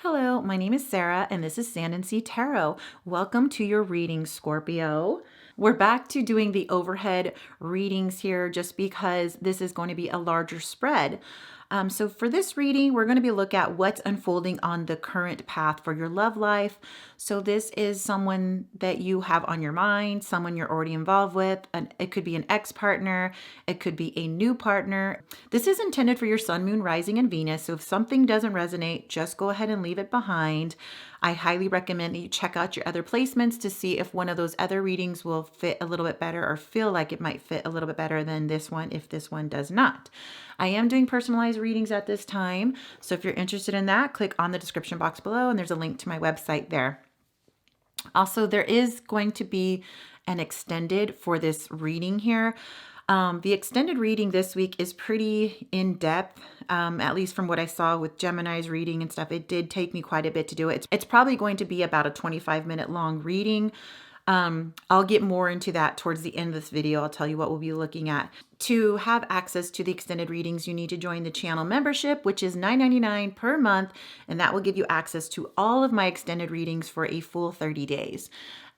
Hello, my name is Sarah, and this is Sand and Sea Tarot. Welcome to your reading, Scorpio. We're back to doing the overhead readings here just because this is going to be a larger spread. So for this reading, we're going to be looking at what's unfolding on the current path for your love life. So this is someone that you have on your mind, someone you're already involved with. And it could be an ex-partner. It could be a new partner. This is intended for your sun, moon, rising, and Venus. So if something doesn't resonate, just go ahead and leave it behind. I highly recommend that you check out your other placements to see if one of those other readings will fit a little bit better or feel like it might fit a little bit better than this one if this one does not. I am doing personalized readings at this time. So if you're interested in that, click on the description box below and there's a link to my website there. Also, there is going to be an extended for this reading here. The extended reading this week is pretty in-depth, at least from what I saw with Gemini's reading and stuff. It did take me quite a bit to do it. It's probably going to be about a 25-minute long reading. I'll get more into that towards the end of this video. I'll tell you what we'll be looking at. To have access to the extended readings, you need to join the channel membership, which is $9.99 per month, and that will give you access to all of my extended readings for a full 30 days.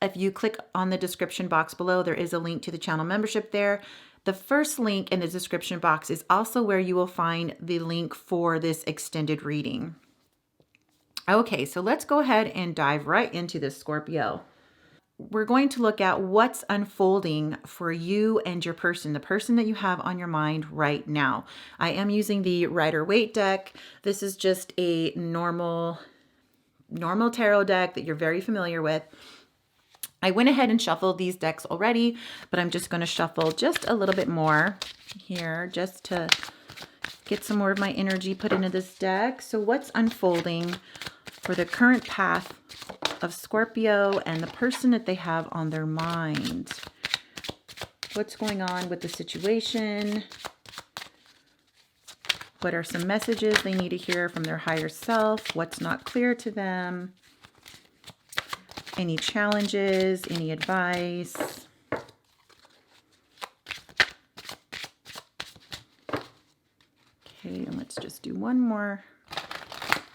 If you click on the description box below, there is a link to the channel membership there. The first link in the description box is also where you will find the link for this extended reading. Okay, so let's go ahead and dive right into this, Scorpio. We're going to look at what's unfolding for you and your person, the person that you have on your mind right now. I am using the Rider-Waite deck. This is just a normal tarot deck that you're very familiar with. I went ahead and shuffled these decks already, but I'm just going to shuffle just a little bit more here just to get some more of my energy put into this deck. So what's unfolding for the current path of Scorpio and the person that they have on their mind? What's going on with the situation? What are some messages they need to hear from their higher self? What's not clear to them? Any challenges? Any advice? Okay, and let's just do one more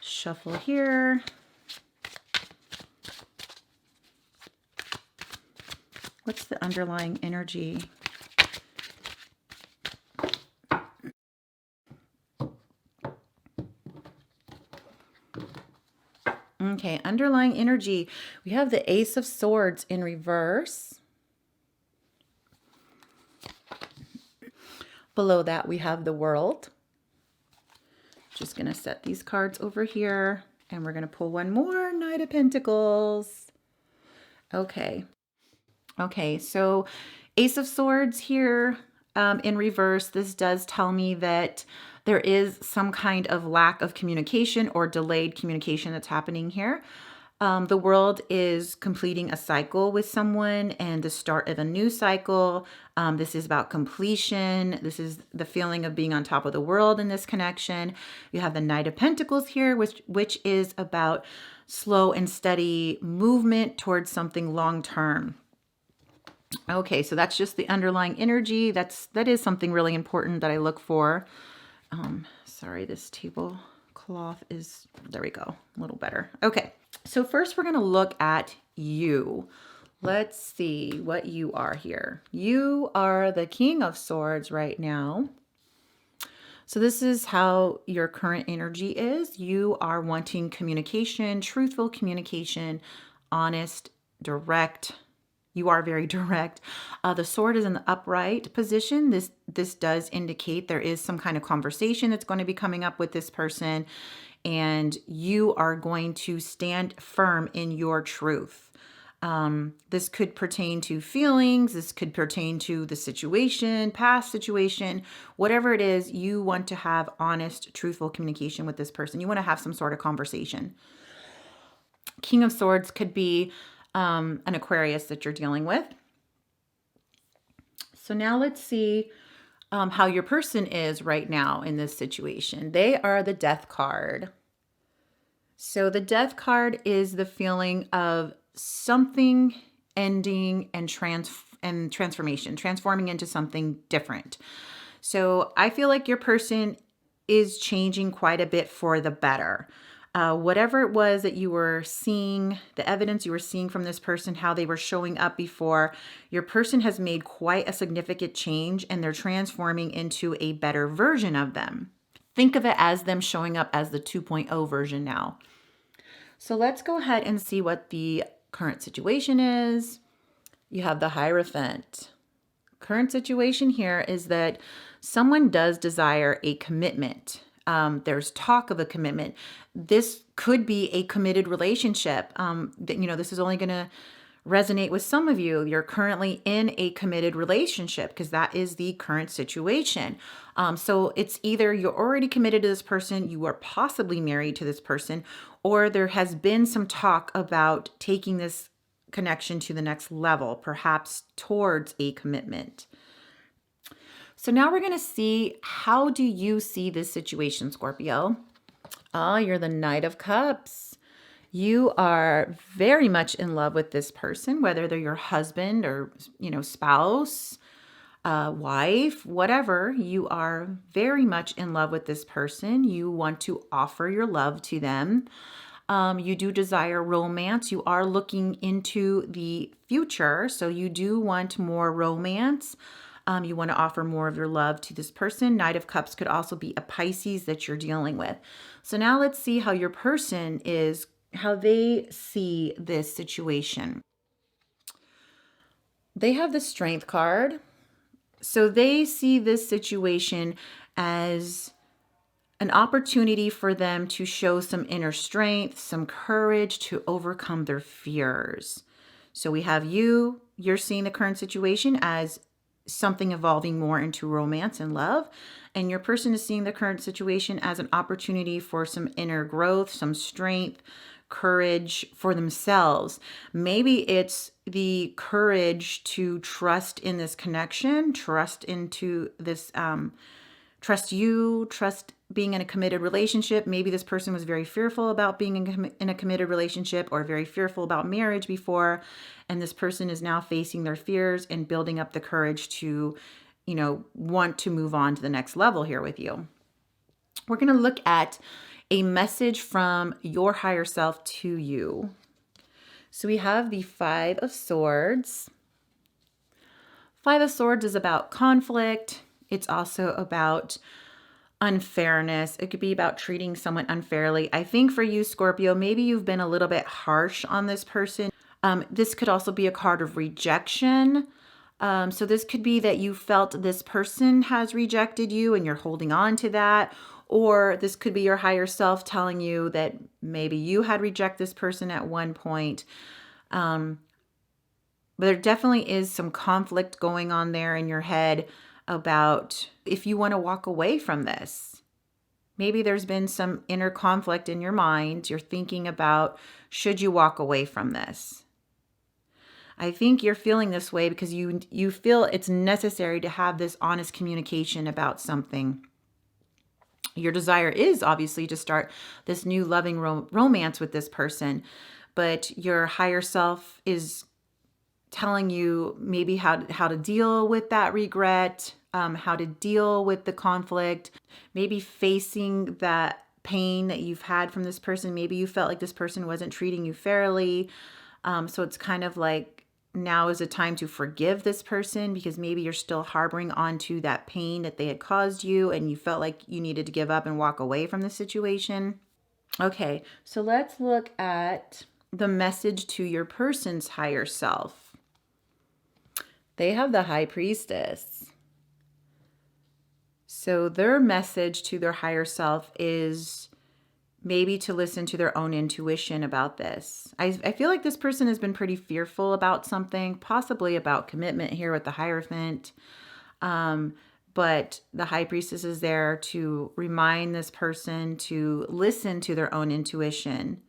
shuffle here. What's the underlying energy? Okay, underlying energy. We have the Ace of Swords in reverse. Below that, we have the World. Just going to set these cards over here, and we're going to pull one more Knight of Pentacles. Okay. Okay, so Ace of Swords here in reverse. This does tell me that there is some kind of lack of communication or delayed communication that's happening here. The World is completing a cycle with someone and the start of a new cycle. This is about completion. This is the feeling of being on top of the world in this connection. You have the Knight of Pentacles here, which is about slow and steady movement towards something long-term. Okay, so that's just the underlying energy. That is something really important that I look for. Sorry, this tablecloth is, there we go, a little better. Okay, so first we're going to look at you. Let's see what you are here. You are the King of Swords right now. So this is how your current energy is. You are wanting communication, truthful communication, honest, direct. You are very direct. The sword is in the upright position. This does indicate there is some kind of conversation that's going to be coming up with this person, and you are going to stand firm in your truth. This could pertain to feelings. This could pertain to the situation, past situation, whatever it is. You want to have honest, truthful communication with this person. You want to have some sort of conversation. King of Swords could be an Aquarius that you're dealing with. So now let's see how your person is right now in this situation. They are the Death card. So the Death card is the feeling of something ending and transformation, transforming into something different. So I feel like your person is changing quite a bit for the better. Whatever it was that you were seeing, the evidence you were seeing from this person, how they were showing up before, your person has made quite a significant change and they're transforming into a better version of them. Think of it as them showing up as the 2.0 version now. So let's go ahead and see what the current situation is. You have the Hierophant. Current situation here is that someone does desire a commitment. There's talk of a commitment. This could be a committed relationship. This is only going to resonate with some of you. You're currently in a committed relationship because that is the current situation. So it's either you're already committed to this person, you are possibly married to this person, or there has been some talk about taking this connection to the next level, perhaps towards a commitment. So now we're going to see, how do you see this situation, Scorpio? You're the Knight of Cups. You are very much in love with this person, whether they're your husband or, spouse, wife, whatever. You are very much in love with this person. You want to offer your love to them. You do desire romance. You are looking into the future, so you do want more romance. You want to offer more of your love to this person. Knight of Cups could also be a Pisces that you're dealing with. So now let's see how your person is, how they see this situation. They have the Strength card. So they see this situation as an opportunity for them to show some inner strength, some courage to overcome their fears. So we have you're seeing the current situation as something evolving more into romance and love. And your person is seeing the current situation as an opportunity for some inner growth, some strength, courage for themselves. Maybe it's the courage to trust in this connection, trust into this, trust being in a committed relationship. Maybe this person was very fearful about being in a committed relationship or very fearful about marriage before. And this person is now facing their fears and building up the courage to, want to move on to the next level here with you. We're going to look at a message from your higher self to you. So we have the Five of Swords. Five of Swords is about conflict. It's also about unfairness. It could be about treating someone unfairly. I think for you, Scorpio, maybe you've been a little bit harsh on this person. This could also be a card of rejection. So this could be that you felt this person has rejected you and you're holding on to that. Or this could be your higher self telling you that maybe you had rejected this person at one point. But there definitely is some conflict going on there in your head about if you want to walk away from this. Maybe there's been some inner conflict in your mind. You're thinking about, should you walk away from this? I think you're feeling this way because you feel it's necessary to have this honest communication about something. Your desire is obviously to start this new loving romance with this person, but your higher self is telling you maybe how to deal with that regret, how to deal with the conflict, maybe facing that pain that you've had from this person. Maybe you felt like this person wasn't treating you fairly. So it's kind of like now is a time to forgive this person because maybe you're still harboring onto that pain that they had caused you and you felt like you needed to give up and walk away from the situation. Okay, so let's look at the message to your person's higher self. They have the High Priestess. So their message to their higher self is maybe to listen to their own intuition about this. I feel like this person has been pretty fearful about something, possibly about commitment here with the Hierophant. But the High Priestess is there to remind this person to listen to their own intuition,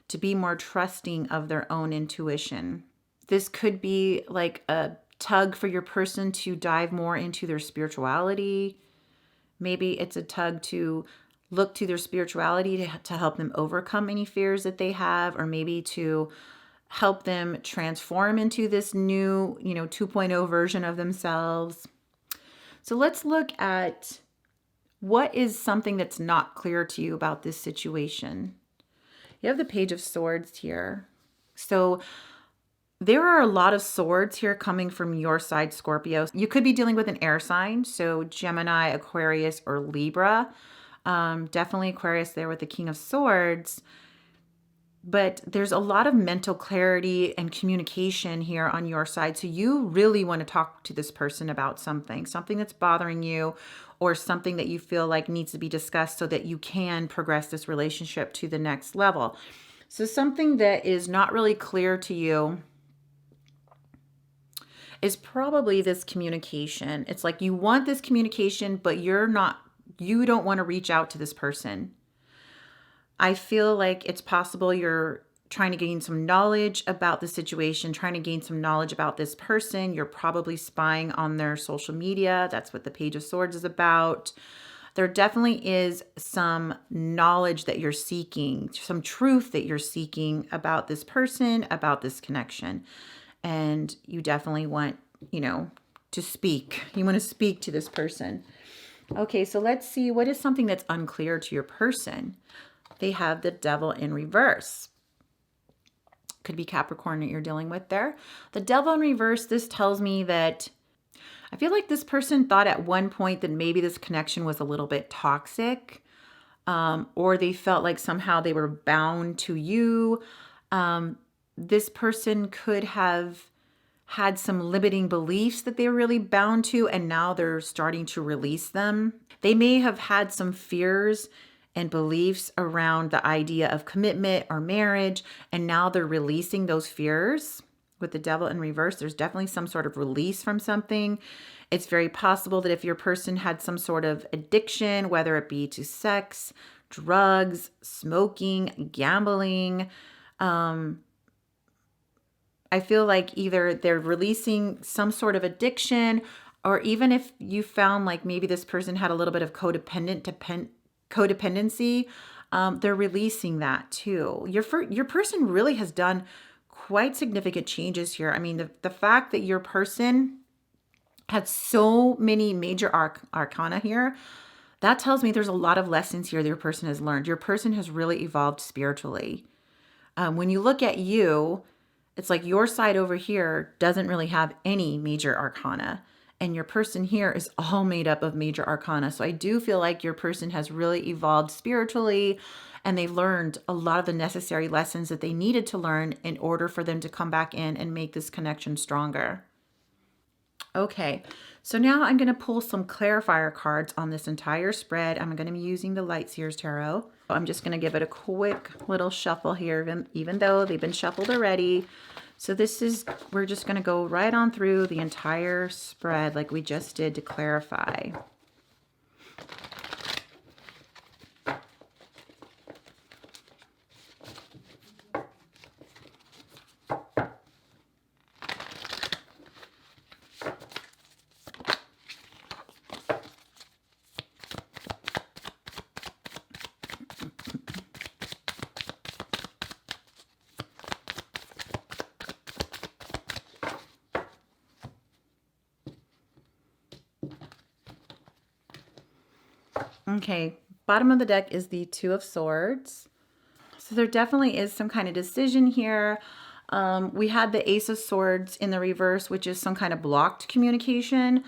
to be more trusting of their own intuition. This could be like a tug for your person to dive more into their spirituality. Maybe it's a tug to look to their spirituality to help them overcome any fears that they have, or maybe to help them transform into this new, 2.0 version of themselves. So let's look at what is something that's not clear to you about this situation. You have the Page of Swords here. So there are a lot of swords here coming from your side, Scorpio. You could be dealing with an air sign, so Gemini, Aquarius, or Libra. Definitely Aquarius there with the King of Swords. But there's a lot of mental clarity and communication here on your side. So you really want to talk to this person about something that's bothering you, or something that you feel like needs to be discussed so that you can progress this relationship to the next level. So something that is not really clear to you is probably this communication. It's like you want this communication, but you don't want to reach out to this person. I feel like it's possible you're trying to gain some knowledge about the situation, trying to gain some knowledge about this person. You're probably spying on their social media. That's what the Page of Swords is about. There definitely is some knowledge that you're seeking, some truth that you're seeking about this person, about this connection. And you definitely want, to speak. You want to speak to this person. Okay, so let's see, what is something that's unclear to your person? They have the Devil in reverse. Could be Capricorn that you're dealing with there. The Devil in reverse, this tells me that I feel like this person thought at one point that maybe this connection was a little bit toxic, or they felt like somehow they were bound to you. This person could have had some limiting beliefs that they were really bound to, and now they're starting to release them. They may have had some fears and beliefs around the idea of commitment or marriage, and now they're releasing those fears. With the Devil in reverse, there's definitely some sort of release from something. It's very possible that if your person had some sort of addiction, whether it be to sex, drugs, smoking, gambling, I feel like either they're releasing some sort of addiction, or even if you found like maybe this person had a little bit of codependency, they're releasing that too. Your person really has done quite significant changes here. I mean, the fact that your person had so many major arcana here, that tells me there's a lot of lessons here that your person has learned. Your person has really evolved spiritually. When you look at you, it's like your side over here doesn't really have any major arcana, and your person here is all made up of major arcana. So I do feel like your person has really evolved spiritually, and they've learned a lot of the necessary lessons that they needed to learn in order for them to come back in and make this connection stronger. Okay, so now I'm going to pull some clarifier cards on this entire spread. I'm going to be using the Light Seers Tarot. I'm just going to give it a quick little shuffle here, even though they've been shuffled already. So we're just going to go right on through the entire spread like we just did to clarify. Okay, bottom of the deck is the Two of Swords. So there definitely is some kind of decision here. We had the Ace of Swords in the reverse, which is some kind of blocked communication.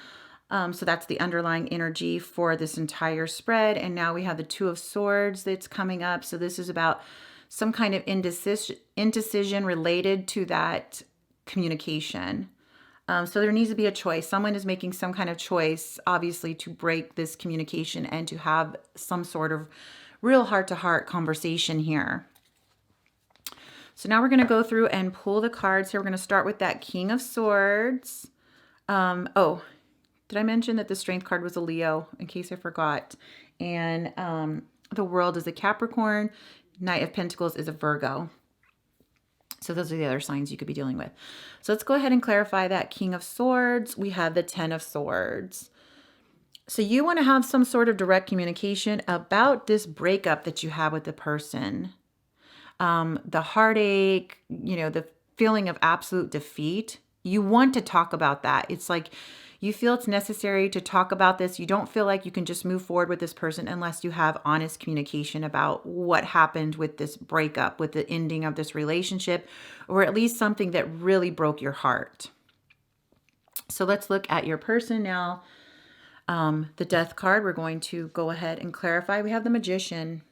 So that's the underlying energy for this entire spread. And now we have the Two of Swords that's coming up. So this is about some kind of indecision related to that communication. So there needs to be a choice. Someone is making some kind of choice, obviously, to break this communication and to have some sort of real heart-to-heart conversation here. So now we're going to go through and pull the cards here. We're going to start with that King of Swords. Oh, did I mention that the Strength card was a Leo, in case I forgot? And the World is a Capricorn. Knight of Pentacles is a Virgo. So those are the other signs you could be dealing with. So let's go ahead and clarify that King of Swords. We have the Ten of Swords. So you want to have some sort of direct communication about this breakup that you have with the person. The heartache, the feeling of absolute defeat. You want to talk about that. It's like You feel it's necessary to talk about this. You don't feel like you can just move forward with this person unless you have honest communication about what happened with this breakup, with the ending of this relationship, or at least something that really broke your heart. So let's look at your person now. The Death card, we're going to go ahead and clarify. We have the Magician.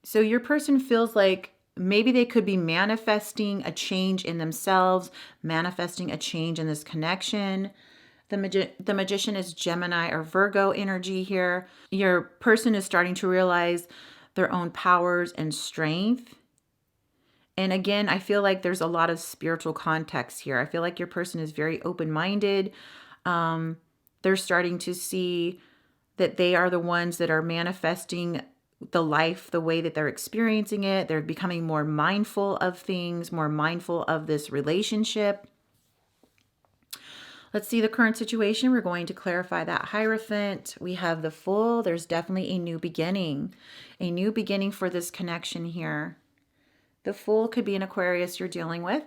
So your person feels like maybe they could be manifesting a change in themselves, manifesting a change in this connection. The Magician is Gemini or Virgo energy here. Your person is starting to realize their own powers and strength. And again, I feel like there's a lot of spiritual context here. I feel like your person is very open-minded. They're starting to see that they are the ones that are manifesting the life the way that they're experiencing it. They're becoming more mindful of things, more mindful of this relationship. Let's see the current situation. We're going to clarify that Hierophant. We have the Fool. There's definitely a new beginning for this connection here. The Fool could be an Aquarius you're dealing with.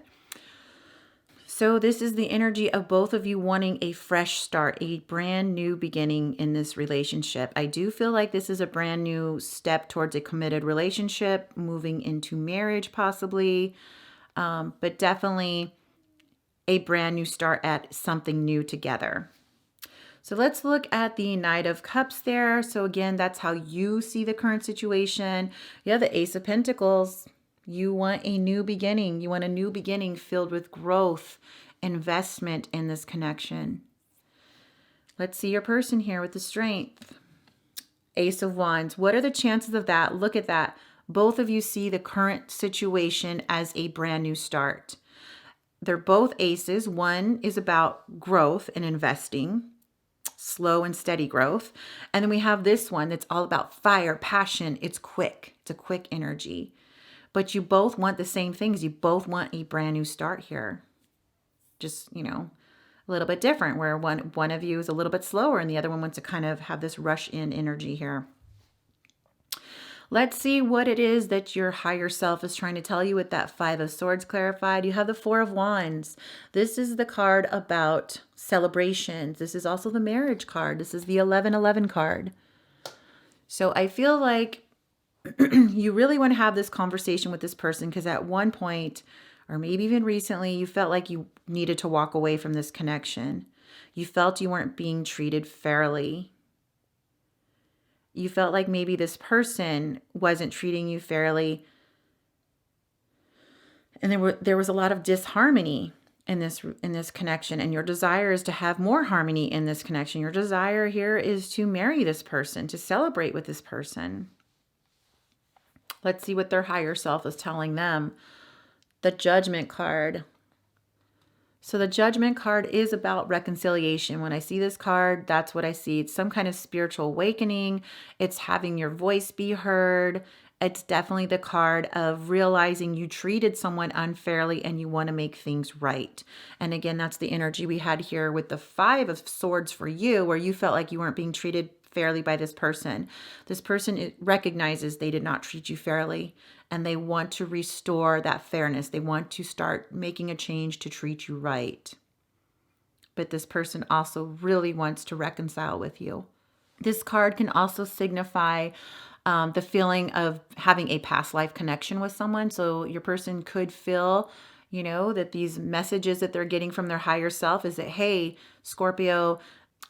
So this is the energy of both of you wanting a fresh start, a brand new beginning in this relationship. I do feel like this is a brand new step towards a committed relationship, moving into marriage possibly, but definitely a brand new start at something new together. So let's look at the Knight of Cups there. So again, that's how you see the current situation. You have the Ace of Pentacles. You want a new beginning. You want a new beginning filled with growth, investment in this connection. Let's see your person here with the Strength. Ace of Wands. What are the chances of that? Look at that. Both of you see the current situation as a brand new start. They're both aces. One is about growth and investing, slow and steady growth. And then we have this one that's all about fire, passion. It's quick. It's a quick energy. But you both want the same things. You both want a brand new start here. Just, a little bit different, where one of you is a little bit slower and the other one wants to kind of have this rush in energy here. Let's see what it is that your higher self is trying to tell you with that Five of Swords clarified. You have the Four of Wands. This is the card about celebrations. This is also the marriage card. This is the 1111 card. So I feel like you really want to have this conversation with this person because at one point, or maybe even recently, you felt like you needed to walk away from this connection. You felt you weren't being treated fairly. You felt like maybe this person wasn't treating you fairly. And there was a lot of disharmony in this connection. And your desire is to have more harmony in this connection. Your desire here is to marry this person, to celebrate with this person. Let's see what their higher self is telling them. The Judgment card. So the Judgment card is about reconciliation. When I see this card, that's what I see. It's some kind of spiritual awakening. It's having your voice be heard. It's definitely the card of realizing you treated someone unfairly and you want to make things right. And again, that's the energy we had here with the Five of Swords for you, where you felt like you weren't being treated fairly by this person. This person recognizes they did not treat you fairly and they want to restore that fairness. They want to start making a change to treat you right. But this person also really wants to reconcile with you. This card can also signify the feeling of having a past life connection with someone. So your person could feel, that these messages that they're getting from their higher self is that, hey, Scorpio,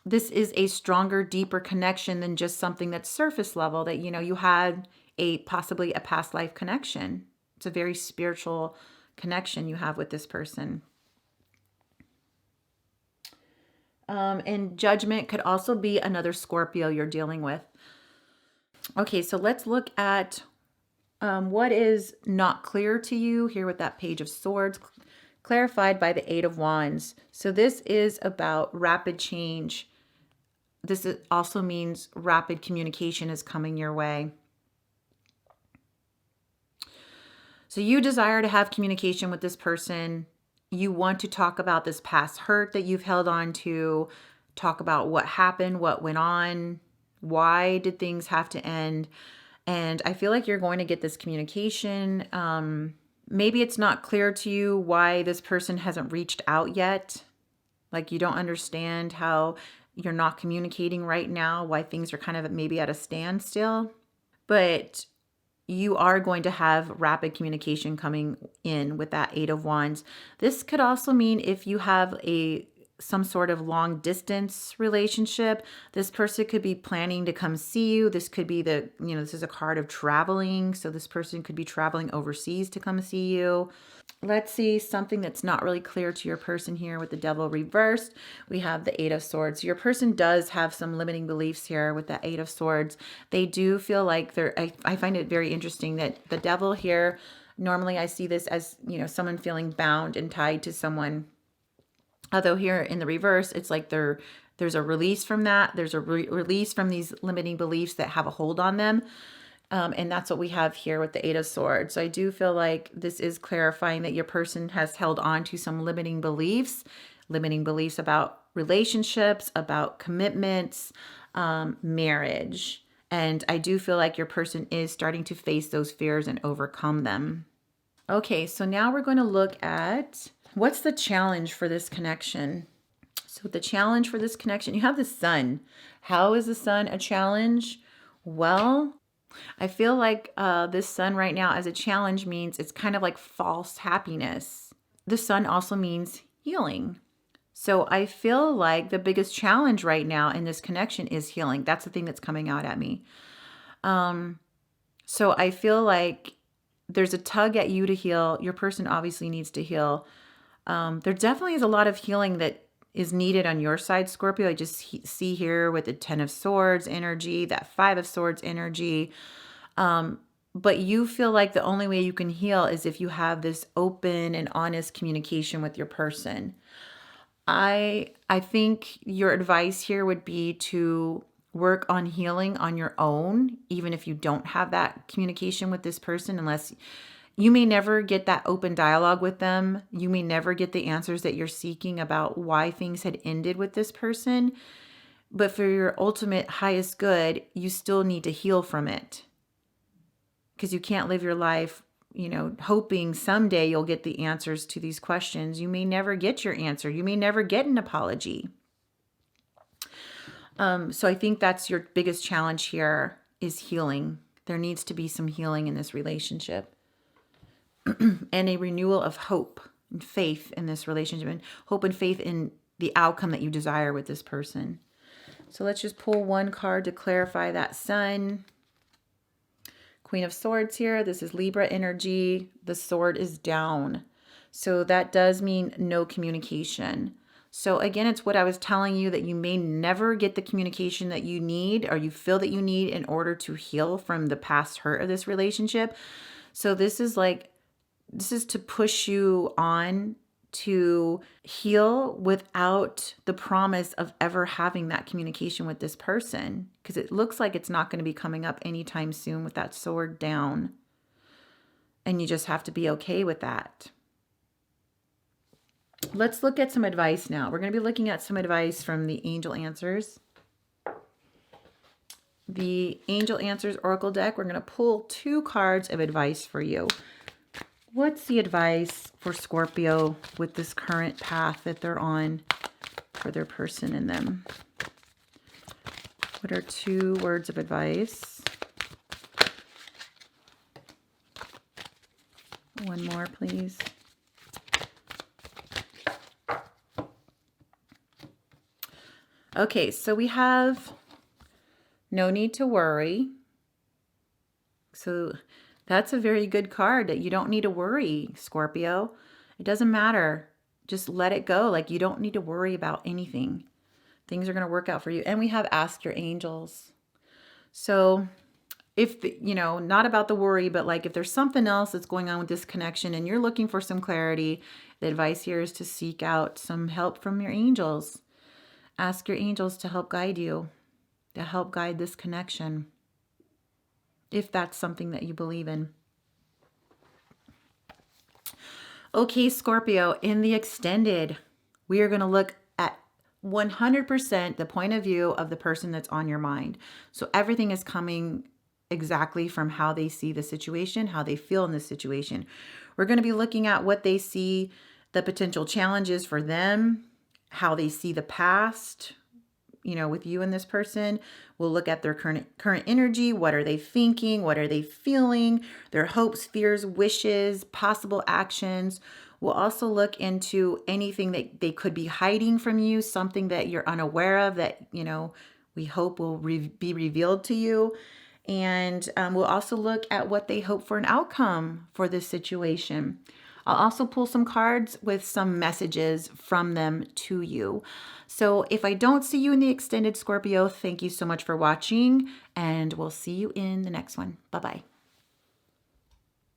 this is a stronger, deeper connection than just something that's surface level, that, you had possibly a past life connection. It's a very spiritual connection you have with this person. And Judgment could also be another Scorpio you're dealing with. Okay, so let's look at what is not clear to you here with that Page of Swords, clarified by the Eight of Wands. So this is about rapid change. This also means rapid communication is coming your way. So you desire to have communication with this person. You want to talk about this past hurt that you've held on to, talk about what happened, what went on, why did things have to end. And I feel like you're going to get this communication. Maybe it's not clear to you why this person hasn't reached out yet. Like you don't understand how you're not communicating right now, why things are kind of maybe at a standstill. But you are going to have rapid communication coming in with that Eight of Wands. This could also mean if you have some sort of long distance relationship, this person could be planning to come see you. This could be this is a card of traveling. So this person could be traveling overseas to come see you. Let's see something that's not really clear to your person here with the Devil reversed. We have the Eight of Swords. Your person does have some limiting beliefs here with the Eight of Swords. They do feel like I find it very interesting that the Devil here, normally I see this as, someone feeling bound and tied to someone. Although here in the reverse, it's like there's a release from that. There's a release from these limiting beliefs that have a hold on them. And that's what we have here with the Eight of Swords. So I do feel like this is clarifying that your person has held on to some limiting beliefs about relationships, about commitments, marriage. And I do feel like your person is starting to face those fears and overcome them. Okay, so now we're going to look at what's the challenge for this connection. So the challenge for this connection, you have the Sun. How is the Sun a challenge? Well, I feel like this Sun right now as a challenge means it's kind of like false happiness. The Sun also means healing. So I feel like the biggest challenge right now in this connection is healing. That's the thing that's coming out at me. So I feel like there's a tug at you to heal. Your person obviously needs to heal. There definitely is a lot of healing that is needed on your side, Scorpio. I just see here with the 10 of Swords energy, that 5 of Swords energy. But you feel like the only way you can heal is if you have this open and honest communication with your person. I think your advice here would be to work on healing on your own, even if you don't have that communication with this person, unless you may never get that open dialogue with them. You may never get the answers that you're seeking about why things had ended with this person. But for your ultimate highest good, you still need to heal from it. Because you can't live your life, hoping someday you'll get the answers to these questions. You may never get your answer. You may never get an apology. So I think that's your biggest challenge here is healing. There needs to be some healing in this relationship. And a renewal of hope and faith in this relationship, and hope and faith in the outcome that you desire with this person. So let's just pull one card to clarify that Sun. Queen of Swords here. This is Libra energy. The sword is down. So that does mean no communication. So again, it's what I was telling you, that you may never get the communication that you need or you feel that you need in order to heal from the past hurt of this relationship. So this is to push you on to heal without the promise of ever having that communication with this person, because it looks like it's not going to be coming up anytime soon with that sword down. And you just have to be okay with that. Let's look at some advice now. We're going to be looking at some advice from the Angel Answers. The Angel Answers Oracle deck. We're going to pull 2 cards of advice for you. What's the advice for Scorpio with this current path that they're on for their person and them? What are 2 words of advice? One more, please. Okay, so we have no need to worry. So that's a very good card, that you don't need to worry, Scorpio. It doesn't matter. Just let it go. Like, you don't need to worry about anything. Things are going to work out for you. And we have ask your angels. So if, not about the worry, but like if there's something else that's going on with this connection and you're looking for some clarity, the advice here is to seek out some help from your angels. Ask your angels to help guide you, to help guide this connection, if that's something that you believe in. Okay, Scorpio, in the extended, we are going to look at 100% the point of view of the person that's on your mind. So everything is coming exactly from how they see the situation, how they feel in this situation. We're going to be looking at what they see, the potential challenges for them, how they see the past, with you and this person. We'll look at their current energy. What are they thinking? What are they feeling? Their hopes, fears, wishes, possible actions. We'll also look into anything that they could be hiding from you, something that you're unaware of that, we hope will be revealed to you. And we'll also look at what they hope for an outcome for this situation. I'll also pull some cards with some messages from them to you. So if I don't see you in the extended Scorpio, thank you so much for watching, and we'll see you in the next one. Bye-bye.